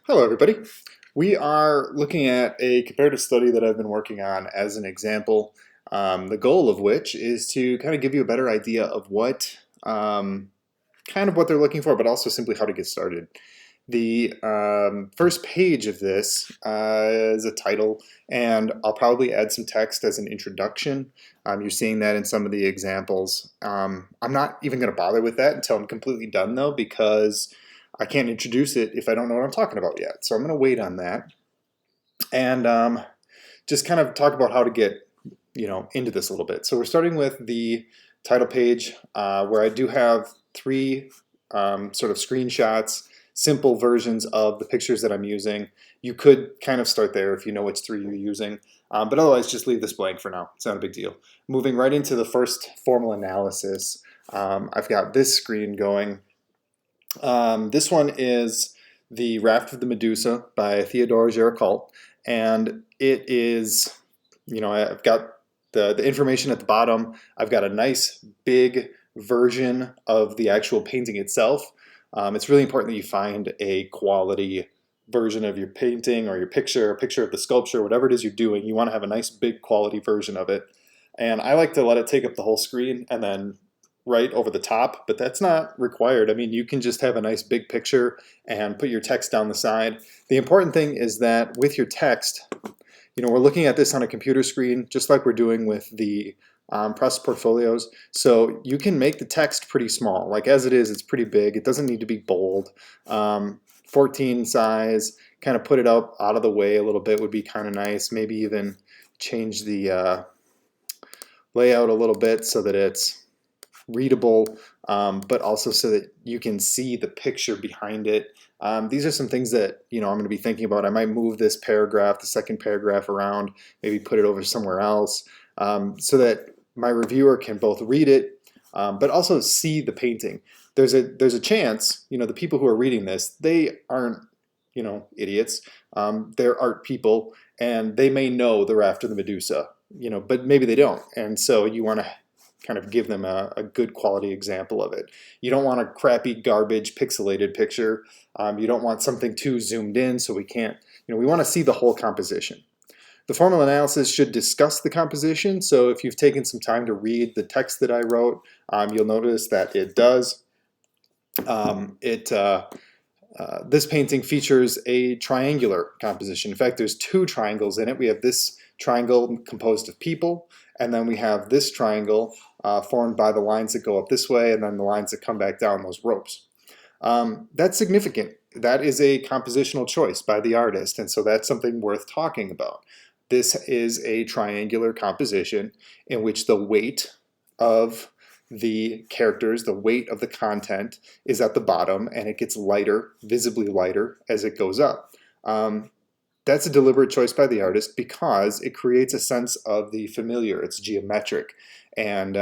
Hello, everybody. We are looking at a comparative study that I've been working on as an example, the goal of which is to kind of give you a better idea of what they're looking for, but also simply how to get started. The first page of this is a title, and I'll probably add some text as an introduction. You're seeing that in some of the examples. I'm not even going to bother with that until I'm completely done, though, because I can't introduce it if I don't know what I'm talking about yet. So I'm going to wait on that and just kind of talk about how to get into this a little bit. So we're starting with the title page where I do have three sort of screenshots, simple versions of the pictures that I'm using. You could kind of start there if you know which three you're using, but otherwise just leave this blank for now. It's not a big deal. Moving right into the first formal analysis, I've got this screen going. This one is The Raft of the Medusa by Theodore Géricault, and it is, I've got the information at the bottom. I've got a nice big version of the actual painting itself. It's really important that you find a quality version of your painting or your picture, a picture of the sculpture, whatever it is you're doing. You want to have a nice big quality version of it. And I like to let it take up the whole screen and then right over the top, but that's not required. I mean, you can just have a nice big picture and put your text down the side. The important thing is that with your text, we're looking at this on a computer screen, just like we're doing with the process portfolios. So you can make the text pretty small. Like as it is, it's pretty big. It doesn't need to be bold. 14 size, kind of put it up out of the way a little bit would be kind of nice. Maybe even change the layout a little bit so that it's readable, but also so that you can see the picture behind it. These are some things that I'm going to be thinking about. I might move this paragraph, the second paragraph around, maybe put it over somewhere else, so that my reviewer can both read it, but also see the painting. There's a chance, the people who are reading this, they aren't, idiots. They're art people, and they may know the Raft of the Medusa, but maybe they don't. And so you want to kind of give them a good quality example of it. You don't want a crappy, garbage, pixelated picture. You don't want something too zoomed in so we can't, we want to see the whole composition. The formal analysis should discuss the composition, so if you've taken some time to read the text that I wrote, you'll notice that it does. This painting features a triangular composition. In fact, there's two triangles in it. We have this triangle composed of people, and then we have this triangle formed by the lines that go up this way and then the lines that come back down, those ropes. That's significant. That is a compositional choice by the artist, and so that's something worth talking about. This is a triangular composition in which the weight of the characters, the weight of the content is at the bottom, and it gets lighter, visibly lighter, as it goes up. That's a deliberate choice by the artist because it creates a sense of the familiar. It's geometric, and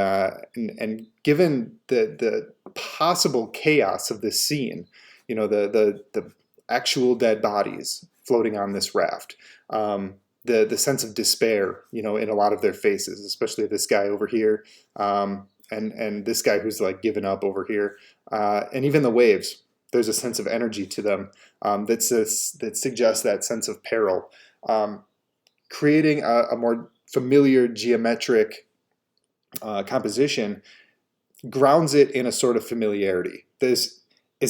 given the possible chaos of this scene, the actual dead bodies floating on this raft, the sense of despair, in a lot of their faces, especially this guy over here, and this guy who's like given up over here, and even the waves. There's a sense of energy to them that suggests that sense of peril. Creating a more familiar geometric composition grounds it in a sort of familiarity. As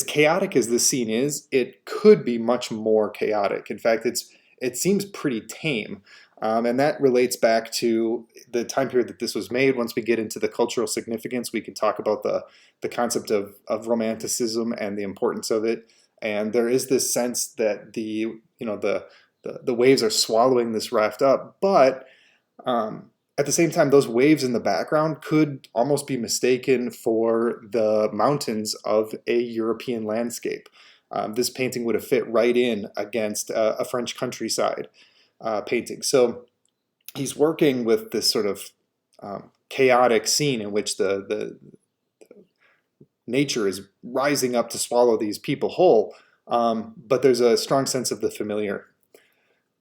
chaotic as this scene is, it could be much more chaotic. In fact, it seems pretty tame. And that relates back to the time period that this was made. Once we get into the cultural significance, we can talk about the concept of romanticism and the importance of it. And there is this sense that the waves are swallowing this raft up, but at the same time, those waves in the background could almost be mistaken for the mountains of a European landscape. This painting would have fit right in against a French countryside painting. So he's working with this sort of chaotic scene in which the nature is rising up to swallow these people whole, but there's a strong sense of the familiar.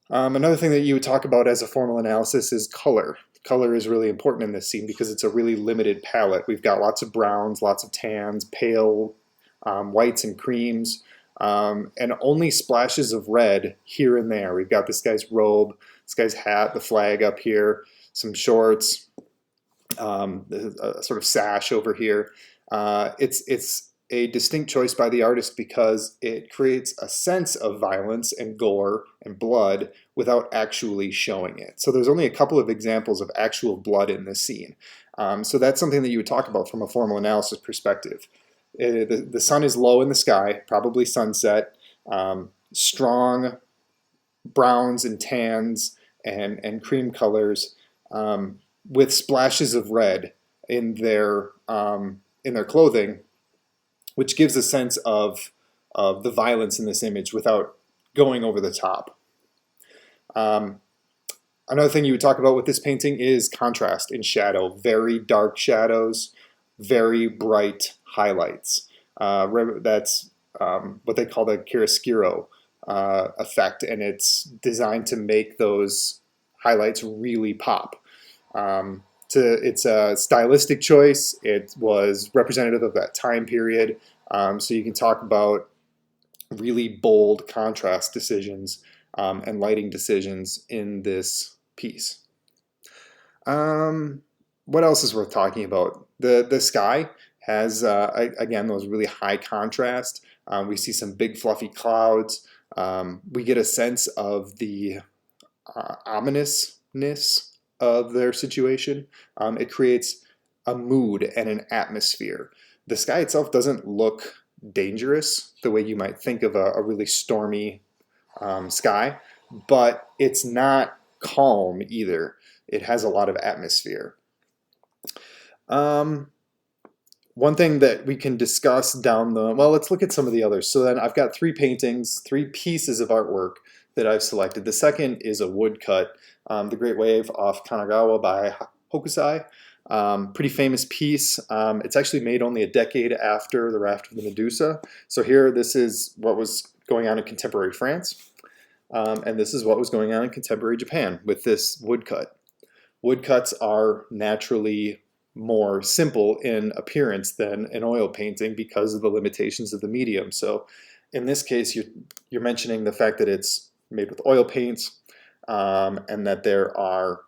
Another thing that you would talk about as a formal analysis is color. Color is really important in this scene because it's a really limited palette. We've got lots of browns, lots of tans, pale whites and creams. and only splashes of red here and there. We've got this guy's robe, this guy's hat, the flag up here, some shorts, a sort of sash over here. It's a distinct choice by the artist because it creates a sense of violence and gore and blood without actually showing it. So there's only a couple of examples of actual blood in this scene. So that's something that you would talk about from a formal analysis perspective. The sun is low in the sky, probably sunset, strong browns and tans and cream colors, with splashes of red in their clothing, which gives a sense of the violence in this image without going over the top. Another thing you would talk about with this painting is contrast in shadow. Very dark shadows, very bright highlights. That's what they call the chiaroscuro effect, and it's designed to make those highlights really pop. It's a stylistic choice. It was representative of that time period. So you can talk about really bold contrast decisions and lighting decisions in this piece. What else is worth talking about? The sky has, again, those really high contrast. We see some big fluffy clouds. We get a sense of the ominousness of their situation. It creates a mood and an atmosphere. The sky itself doesn't look dangerous the way you might think of a really stormy sky, but it's not calm either. It has a lot of atmosphere. One thing that we can discuss let's look at some of the others. So then I've got three paintings, three pieces of artwork that I've selected. The second is a woodcut, The Great Wave off Kanagawa by Hokusai. Pretty famous piece. It's actually made only a decade after the Raft of the Medusa. So here, this is what was going on in contemporary France. And this is what was going on in contemporary Japan with this woodcut. Woodcuts are naturally more simple in appearance than an oil painting because of the limitations of the medium. So in this case, you're mentioning the fact that it's made with oil paints, and that there are,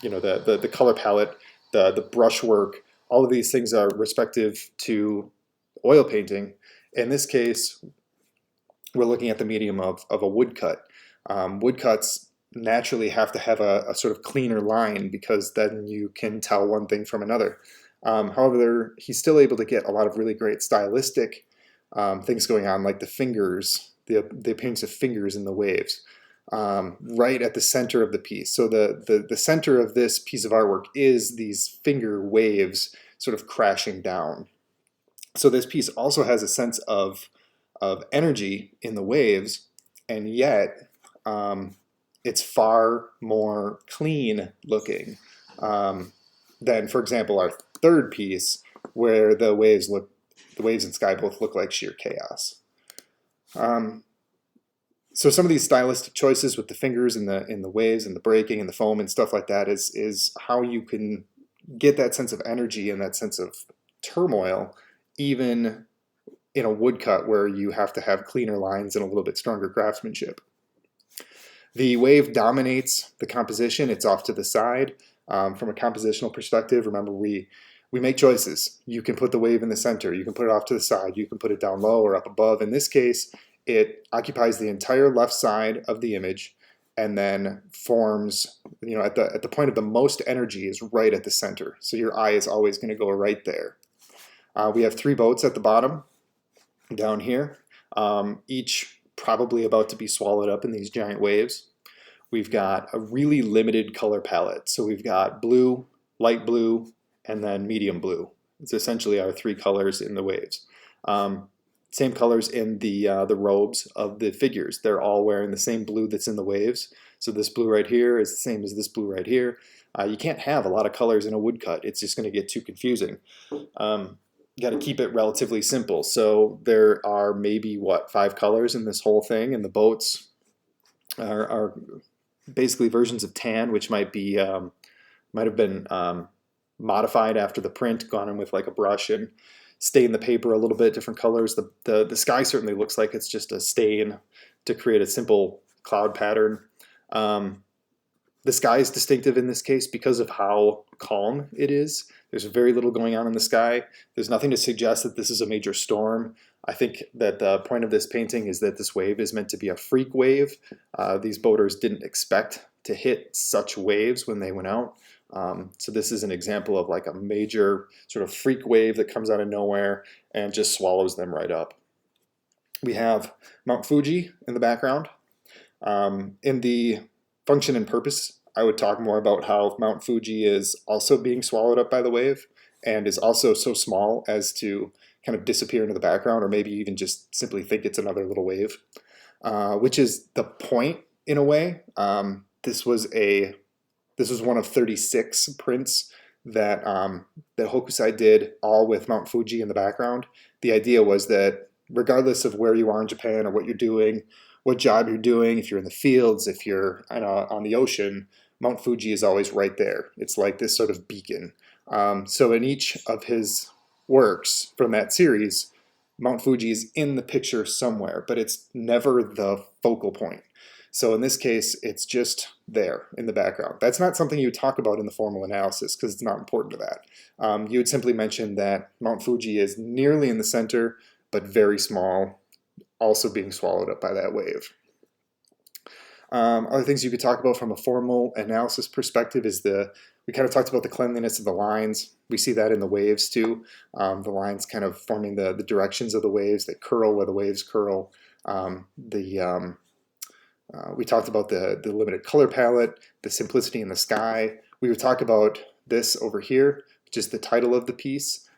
the color palette, the brushwork, all of these things are respective to oil painting. In this case, we're looking at the medium of a woodcut. Woodcuts naturally have to have a sort of cleaner line because then you can tell one thing from another. However, he's still able to get a lot of really great stylistic things going on, like the fingers, the appearance of fingers in the waves, right at the center of the piece. So the center of this piece of artwork is these finger waves sort of crashing down. So this piece also has a sense of energy in the waves, and yet it's far more clean looking than, for example, our third piece, where the waves and sky both look like sheer chaos. So some of these stylistic choices with the fingers and the waves and the breaking and the foam and stuff like that is how you can get that sense of energy and that sense of turmoil, even in a woodcut where you have to have cleaner lines and a little bit stronger craftsmanship. The wave dominates the composition. It's off to the side. From a compositional perspective, remember we make choices. You can put the wave in the center. You can put it off to the side. You can put it down low or up above. In this case, it occupies the entire left side of the image and then forms, at the point of the most energy is right at the center. So your eye is always going to go right there. We have three boats at the bottom down here, each probably about to be swallowed up in these giant waves. We've got a really limited color palette. So we've got blue, light blue, and then medium blue. It's essentially our three colors in the waves. Same colors in the robes of the figures. They're all wearing the same blue that's in the waves. So this blue right here is the same as this blue right here. You can't have a lot of colors in a woodcut. It's just going to get too confusing. You got to keep it relatively simple. So there are maybe, 5 colors in this whole thing, and the boats are basically versions of tan, which might have been modified after the print, gone in with like a brush and stain the paper a little bit, different colors. The sky certainly looks like it's just a stain to create a simple cloud pattern. The sky is distinctive in this case because of how calm it is. There's very little going on in the sky. There's nothing to suggest that this is a major storm. I think that the point of this painting is that this wave is meant to be a freak wave. These boaters didn't expect to hit such waves when they went out. So this is an example of like a major sort of freak wave that comes out of nowhere and just swallows them right up. We have Mount Fuji in the background. In the function and purpose, I would talk more about how Mount Fuji is also being swallowed up by the wave and is also so small as to kind of disappear into the background, or maybe even just simply think it's another little wave, which is the point in a way. This was one of 36 prints that that Hokusai did, all with Mount Fuji in the background. The idea was that regardless of where you are in Japan or what you're doing, what job you're doing, if you're in the fields, if you're on the ocean, Mount Fuji is always right there. It's like this sort of beacon. So in each of his works from that series, Mount Fuji is in the picture somewhere, but it's never the focal point. So in this case, it's just there in the background. That's not something you would talk about in the formal analysis because it's not important to that. You would simply mention that Mount Fuji is nearly in the center, but very small, also being swallowed up by that wave. Other things you could talk about from a formal analysis perspective is we kind of talked about the cleanliness of the lines. We see that in the waves too. The lines kind of forming the directions of the waves that curl where the waves curl. We talked about the limited color palette, the simplicity in the sky. We would talk about this over here, which is the title of the piece.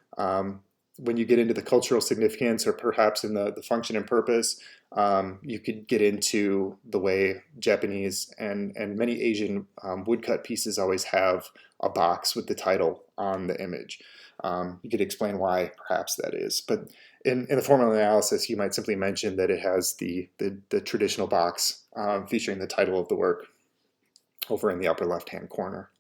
When you get into the cultural significance or perhaps in the function and purpose, you could get into the way Japanese and many Asian woodcut pieces always have a box with the title on the image. You could explain why perhaps that is. But in the formal analysis, you might simply mention that it has the traditional box featuring the title of the work over in the upper left-hand corner.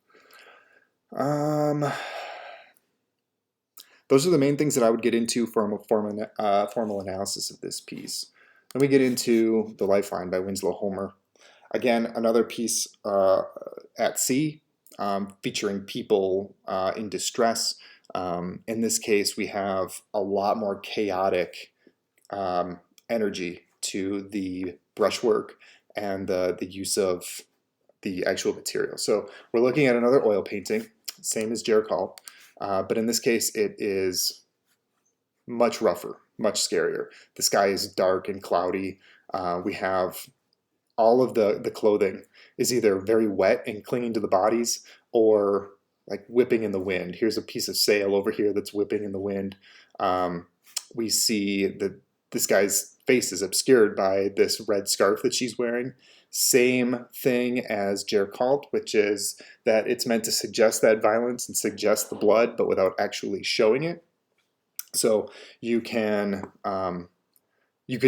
Those are the main things that I would get into from a formal analysis of this piece. Then we get into The Lifeline by Winslow Homer. Again, another piece at sea, featuring people in distress. In this case, we have a lot more chaotic energy to the brushwork and the use of the actual material. So we're looking at another oil painting, same as Jerkal. But in this case, it is much rougher, much scarier. The sky is dark and cloudy. We have all of the clothing is either very wet and clinging to the bodies or like whipping in the wind. Here's a piece of sail over here that's whipping in the wind. We see that this guy's face is obscured by this red scarf that she's wearing. Same thing as Jerkalt, which is that it's meant to suggest that violence and suggest the blood, but without actually showing it. So you could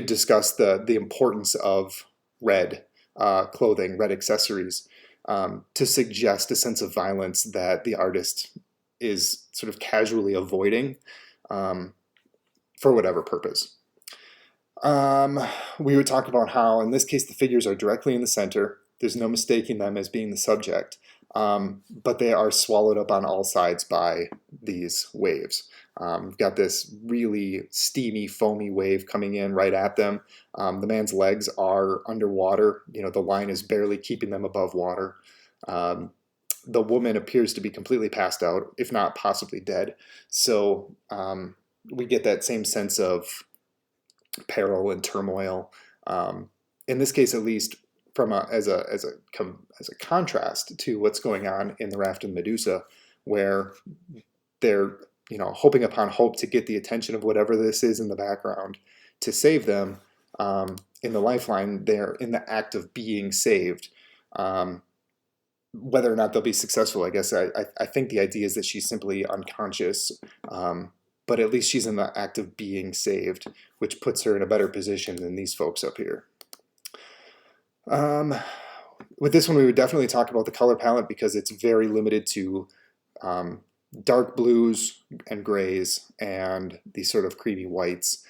discuss the importance of red clothing, red accessories, to suggest a sense of violence that the artist is sort of casually avoiding for whatever purpose. We would talk about how, in this case, the figures are directly in the center. There's no mistaking them as being the subject, but they are swallowed up on all sides by these waves. We've got this really steamy, foamy wave coming in right at them. The man's legs are underwater. You know, the line is barely keeping them above water. The woman appears to be completely passed out, if not possibly dead. So we get that same sense of peril and turmoil. In this case, at least, as a contrast to what's going on in the Raft and Medusa, where they're hoping upon hope to get the attention of whatever this is in the background to save them. In the Lifeline, they're in the act of being saved. Whether or not they'll be successful, I guess I think the idea is that she's simply unconscious. But at least she's in the act of being saved, which puts her in a better position than these folks up here. With this one, we would definitely talk about the color palette because it's very limited to dark blues and grays and these sort of creamy whites.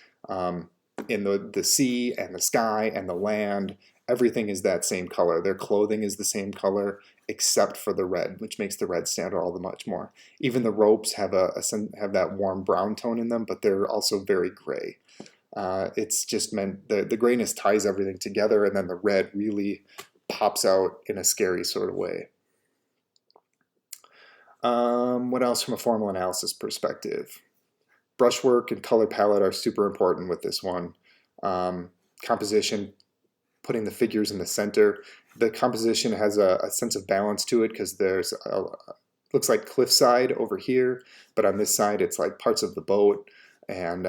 In the sea and the sky and the land, everything is that same color. Their clothing is the same color except for the red, which makes the red stand out all the much more. Even the ropes have have that warm brown tone in them, but they're also very gray. It's just meant the grayness ties everything together, and then the red really pops out in a scary sort of way. What else from a formal analysis perspective? Brushwork and color palette are super important with this one. Composition, putting the figures in the center. The composition has a sense of balance to it because there's looks like cliffside over here, but on this side it's like parts of the boat and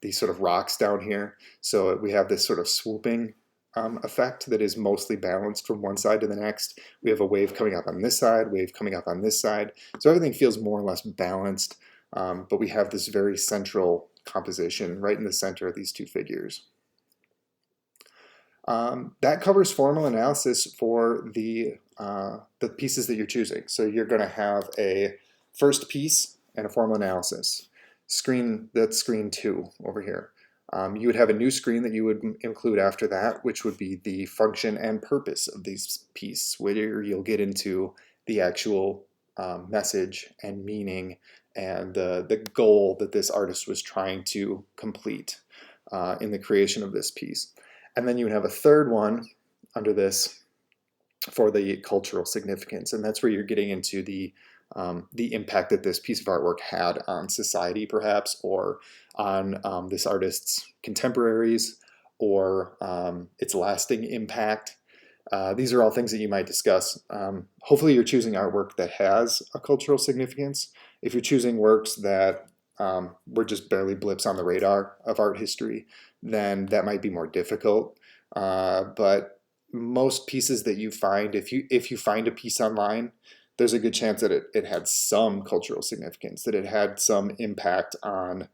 these sort of rocks down here. So we have this sort of swooping effect that is mostly balanced from one side to the next. We have a wave coming up on this side, wave coming up on this side. So everything feels more or less balanced, but we have this very central composition right in the center of these two figures. That covers formal analysis for the pieces that you're choosing. So you're going to have a first piece and a formal analysis. That's screen 2 over here. You would have a new screen that you would include after that, which would be the function and purpose of these piece, where you'll get into the actual message and meaning and the goal that this artist was trying to complete in the creation of this piece. And then you would have a third one under this for the cultural significance, and that's where you're getting into the impact that this piece of artwork had on society, perhaps, or on this artist's contemporaries, or its lasting impact. These are all things that you might discuss. Hopefully you're choosing artwork that has a cultural significance. If you're choosing works that were just barely blips on the radar of art history, then that might be more difficult. But most pieces that you find, if you find a piece online, there's a good chance that it had some cultural significance, that it had some impact on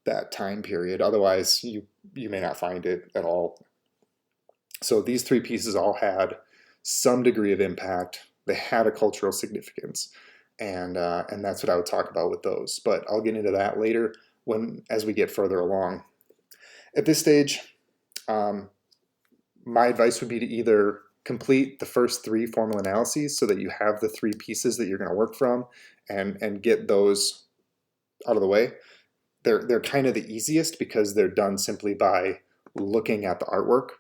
that time period. Otherwise, you may not find it at all. So these three pieces all had some degree of impact. They had a cultural significance, and that's what I would talk about with those. But I'll get into that later as we get further along. At this stage, my advice would be to either complete the first 3 formal analyses so that you have the 3 pieces that you're going to work from and get those out of the way. They're kind of the easiest because they're done simply by looking at the artwork.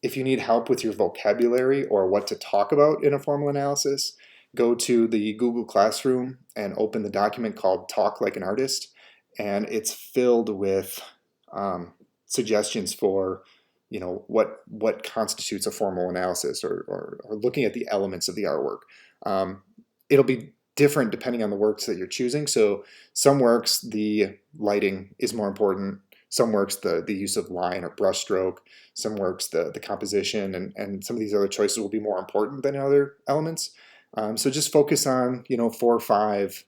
If you need help with your vocabulary or what to talk about in a formal analysis, go to the Google Classroom and open the document called Talk Like an Artist, and it's filled with suggestions for what constitutes a formal analysis or looking at the elements of the artwork. It'll be different depending on the works that you're choosing. So some works, the lighting is more important. Some works, the use of line or brush stroke. Some works, the composition, and some of these other choices will be more important than other elements. So just focus on 4 or 5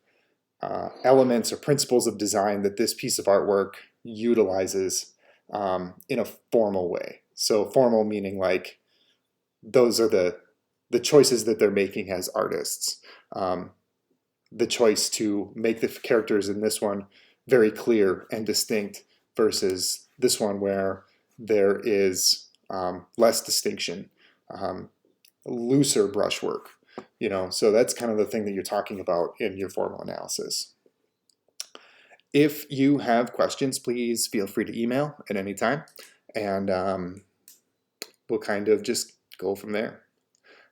elements or principles of design that this piece of artwork utilizes in a formal way. So formal meaning like those are the choices that they're making as artists. The choice to make the characters in this one very clear and distinct versus this one where there is less distinction, looser brushwork. So that's kind of the thing that you're talking about in your formal analysis. If you have questions, please feel free to email at any time, and we'll kind of just go from there.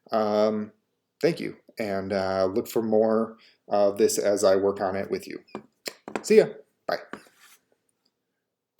Thank you, and look for more of this as I work on it with you. See ya. Bye.